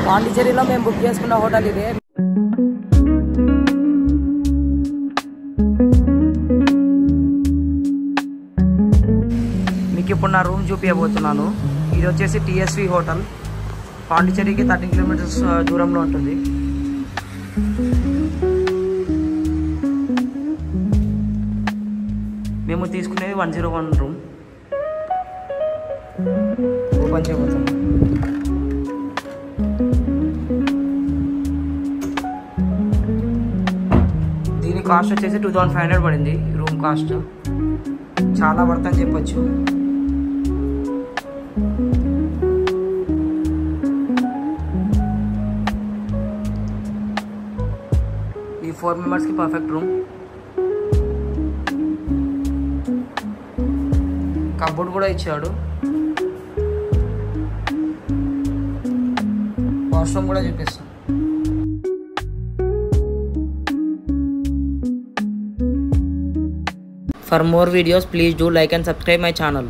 పాండిచేరిలో మేము బుక్ చేసుకున్న హోటల్ ఇదే. మీకు ఇప్పుడు నా రూమ్ చూపించబోతున్నాను. ఇది వచ్చేసి టీఎస్వి హోటల్. పాండిచేరికి 13 కిలోమీటర్స్ దూరంలో ఉంటుంది. మేము తీసుకునేది 101 రూమ్. ఓపెన్ చేయబోతున్నాం. దీని కాస్ట్ వచ్చేసి 2500 పడింది. రూమ్ కాస్ట్ చాలా వర్త్ అని చెప్పొచ్చు. ఈ 4 మెంబర్స్కి పర్ఫెక్ట్ రూమ్. కబోర్డ్ కూడా ఇచ్చాడు. వాష్రూమ్ కూడా చూపిస్తాం. For more videos, please do like and subscribe my channel.